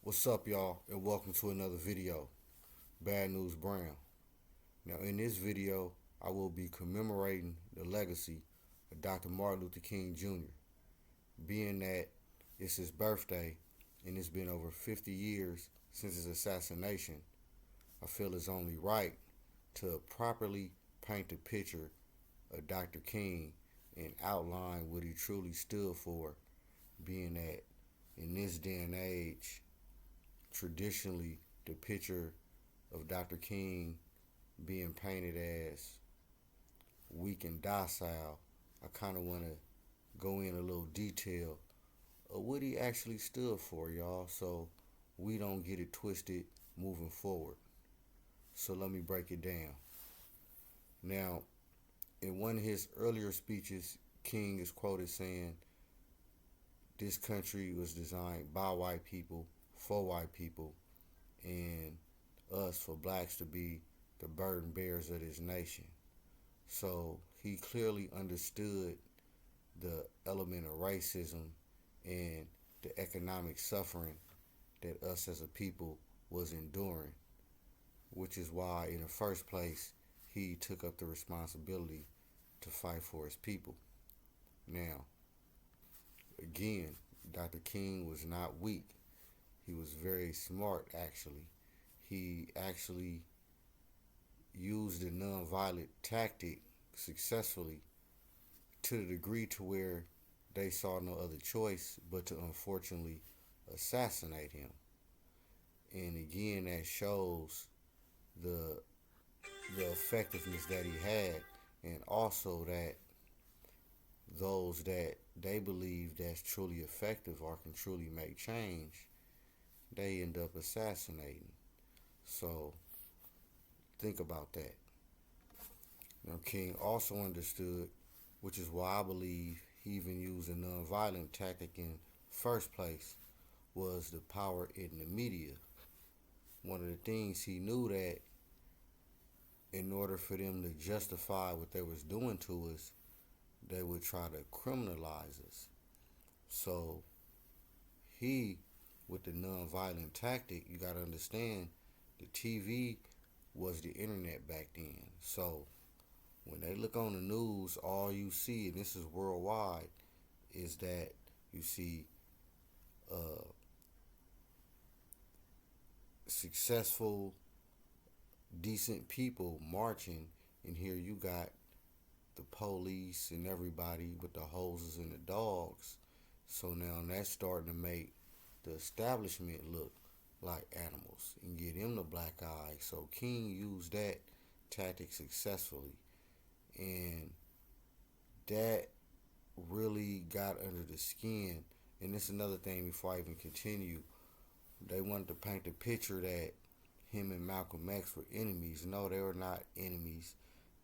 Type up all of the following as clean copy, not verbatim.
What's up, y'all, and welcome to another video, BadNewsBrown. Now, in this video, I will be commemorating the legacy of Dr. Martin Luther King Jr. Being that it's his birthday and it's been over 50 years since his assassination, I feel it's only right to properly paint a picture of Dr. King and outline what he truly stood for, being that in this day and age, traditionally the picture of Dr. King being painted as weak and docile, I kind of want to go in a little detail of what he actually stood for, y'all, so we don't get it twisted moving forward. So let me break it down. Now, in one of his earlier speeches, King is quoted saying, "This country was designed by white people, for white people, and us, for blacks, to be the burden bearers of this nation." So he clearly understood the element of racism and the economic suffering that us as a people was enduring, which is why in the first place he took up the responsibility to fight for his people. Now, again, Dr. King was not weak. He was very smart, actually. He actually used the nonviolent tactic successfully, to the degree to where they saw no other choice but to unfortunately assassinate him. And again, that shows the the effectiveness that he had, and also that those that they believe that's truly effective or can truly make change, they end up assassinating. So think about that. Now, King also understood, which is why I believe he even used a nonviolent tactic in first place, was the power in the media. One of the things he knew, that in order for them to justify what they was doing to us, they would try to criminalize us. So he, with the nonviolent tactic, you gotta understand, the TV was the internet back then. So when they look on the news, all you see, and this is worldwide, is that you see uh, successful, decent people marching, and here you got the police and everybody with the hoses and the dogs. So now that's starting to make the establishment look like animals and get them the black eye. So King used that tactic successfully, and that really got under the skin. And this is another thing before I even continue. They wanted to paint the picture that him and Malcolm X were enemies. No, they were not enemies.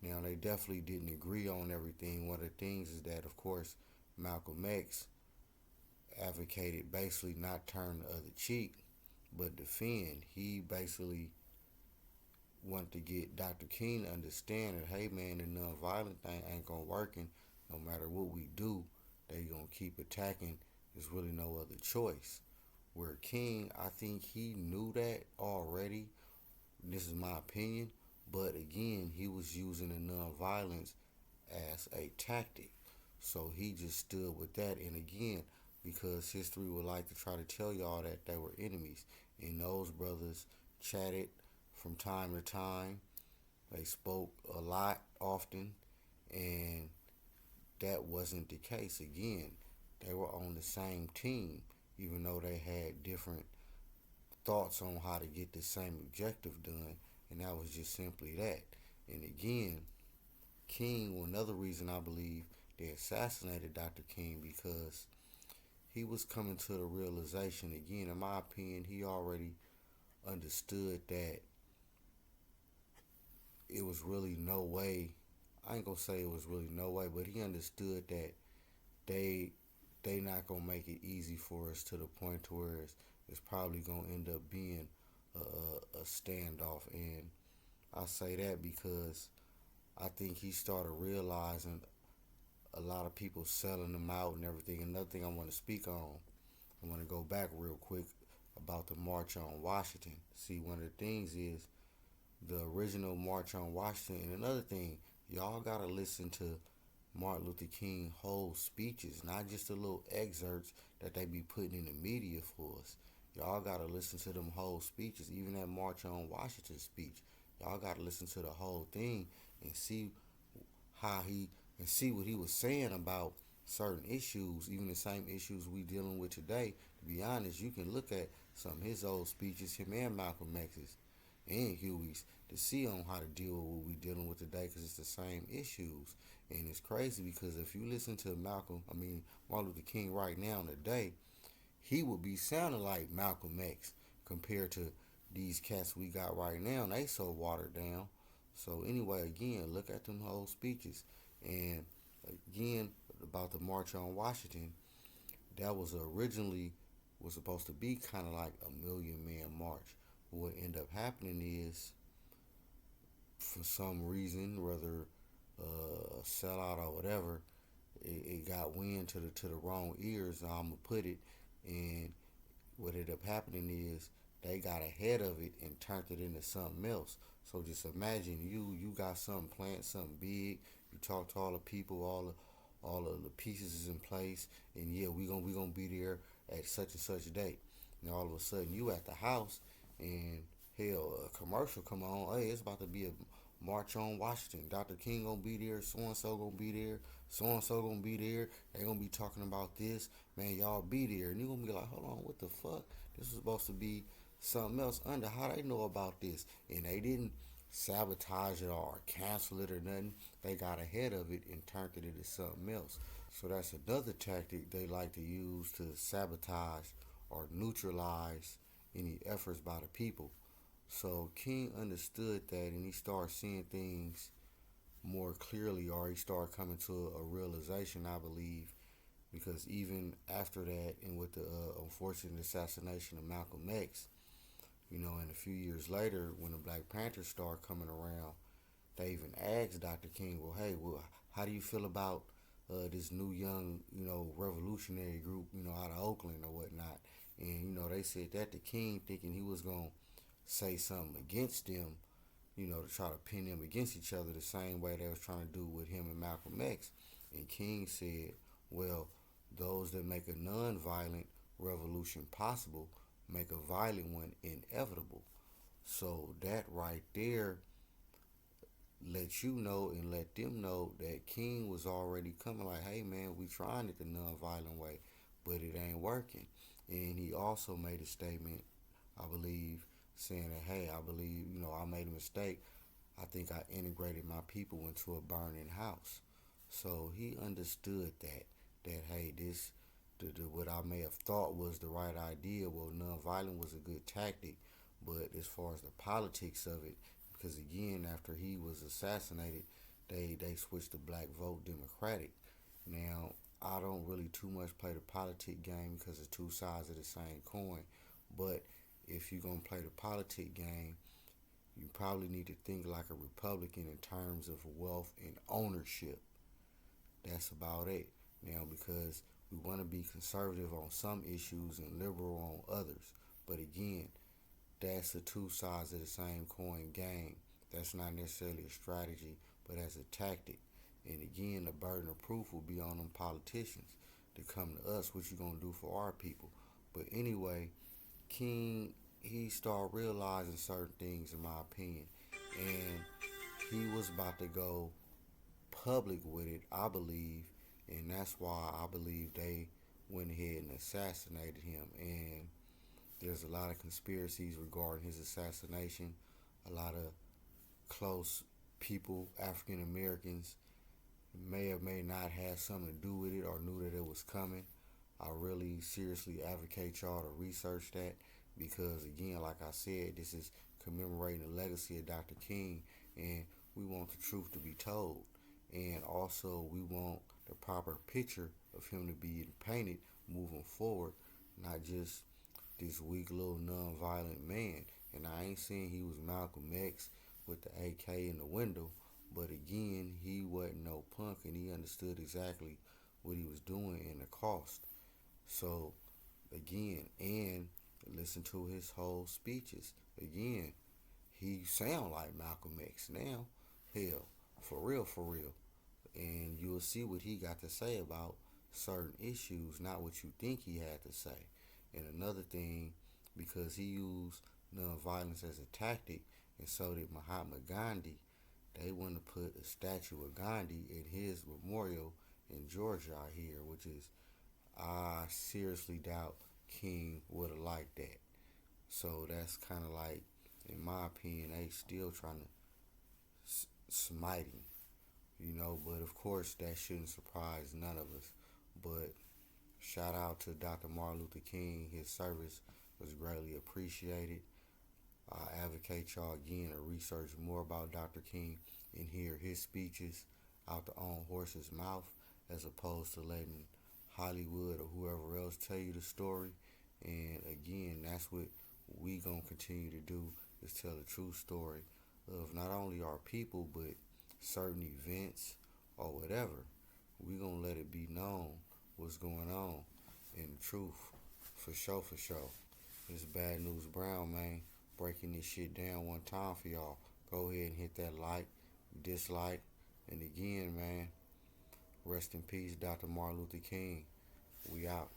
Now, they definitely didn't agree on everything. One of the things is that, of course, Malcolm X advocated basically not turn the other cheek, but defend. He basically wanted to get Dr. King to understand that, hey man, the nonviolent thing ain't gonna work, and no matter what we do, they gonna keep attacking. There's really no other choice. Where King, I think he knew that already. This is my opinion, but again, he was using the nonviolence as a tactic. So he just stood with that. And again, because history would like to try to tell y'all that they were enemies, and those brothers chatted from time to time. They spoke a lot often, and that wasn't the case. Again, they were on the same team, even though they had different thoughts on how to get the same objective done, and that was just simply that. And again, King, another reason I believe they assassinated Dr. King, because he was coming to the realization, again, in my opinion, he already understood that it was really no way. I ain't gonna say it was really no way, but he understood that they they not gonna make it easy for us, to the point to where it's probably gonna end up being a standoff. And I say that because I think he started realizing a lot of people selling them out and everything. Another thing I want to speak on, I want to go back real quick about the March on Washington. See, one of the things is the original March on Washington. And another thing, y'all gotta listen to Martin Luther King whole speeches, not just the little excerpts that they be putting in the media for us. Y'all gotta listen to them whole speeches, even that March on Washington speech. Y'all gotta listen to the whole thing and see how he and see what he was saying about certain issues, even the same issues we dealing with today. To be honest, you can look at some of his old speeches, him and Malcolm X's and Huey's, to see on how to deal with what we dealing with today, because it's the same issues. And it's crazy because if you listen to Martin Luther King right now today, he would be sounding like Malcolm X compared to these cats we got right now. They so watered down. So anyway, again, look at them whole speeches. And again, about the March on Washington, that was originally was supposed to be kind of like a million man march. But what ended up happening is, for some reason, whether a sellout or whatever, it got wind to the wrong ears. I'm gonna put it, and what ended up happening is they got ahead of it and turned it into something else. So just imagine you got something planned, something big. You talk to all the people, all of the pieces is in place, and yeah, we gonna be there at such and such date. And all of a sudden you at the house, and hell, a commercial come on. Hey, it's about to be a march on Washington. Dr. King gonna be there. So and so gonna be there. So and so gonna be there. They gonna be talking about this. Man, y'all be there. And you gonna be like, hold on, what the fuck? This was supposed to be something else under. How they know about this? And they didn't sabotage it or cancel it or nothing. They got ahead of it and turned it into something else. So that's another tactic they like to use to sabotage or neutralize any efforts by the people. So King understood that, and he started seeing things more clearly, or he started coming to a realization, I believe, because even after that, and with the unfortunate assassination of Malcolm X, and a few years later, when the Black Panthers started coming around, they even asked Dr. King, well, hey, how do you feel about this new young, revolutionary group, out of Oakland or whatnot? And, they said that to King, thinking he was going to say something against them, to try to pin them against each other the same way they was trying to do with him and Malcolm X. And King said, well, those that make a non-violent revolution possible make a violent one inevitable. So that right there let you know and let them know that King was already coming, like, hey man, we trying it the non-violent way, but it ain't working. And he also made a statement, I believe, saying that, hey, I believe, I made a mistake. I think I integrated my people into a burning house. So he understood that hey, this, what I may have thought was the right idea, well, nonviolent was a good tactic, but as far as the politics of it, because again, after he was assassinated, they switched the black vote Democratic. Now, I don't really too much play the politic game because it's two sides of the same coin, but if you're going to play the politic game, you probably need to think like a Republican in terms of wealth and ownership. That's about it. Now, because we want to be conservative on some issues and liberal on others. But again, that's the two sides of the same coin game. That's not necessarily a strategy, but as a tactic. And again, the burden of proof will be on them politicians to come to us, what you going to do for our people. But anyway, King, he started realizing certain things, in my opinion. And he was about to go public with it, I believe. And that's why I believe they went ahead and assassinated him. And there's a lot of conspiracies regarding his assassination. A lot of close people, African Americans, may or may not have something to do with it or knew that it was coming. I really seriously advocate y'all to research that, because again, like I said, this is commemorating the legacy of Dr. King, and we want the truth to be told. And also we want the proper picture of him to be painted moving forward, not just this weak little non-violent man. And I ain't saying he was Malcolm X with the AK in the window, but again, he wasn't no punk, and he understood exactly what he was doing and the cost. So again, and listen to his whole speeches. Again, he sound like Malcolm X now. Hell, for real, for real. And you'll see what he got to say about certain issues, not what you think he had to say. And another thing, because he used nonviolence as a tactic, and so did Mahatma Gandhi, they want to put a statue of Gandhi at his memorial in Georgia out here, which is, I seriously doubt King would have liked that. So that's kind of like, in my opinion, they still trying to smite him, But of course, that shouldn't surprise none of us. But shout out to Dr. Martin Luther King. His service was greatly appreciated. I advocate y'all again to research more about Dr. King and hear his speeches out the own horse's mouth, as opposed to letting Hollywood or whoever else tell you the story. And again, that's what we gonna continue to do, is tell the true story of not only our people but certain events or whatever. We gonna let it be known what's going on in the truth, for sure, for sure. It's Bad News Brown, man, breaking this shit down one time for y'all. Go ahead and hit that like, dislike, and again, man, rest in peace, Dr. Martin Luther King. We out.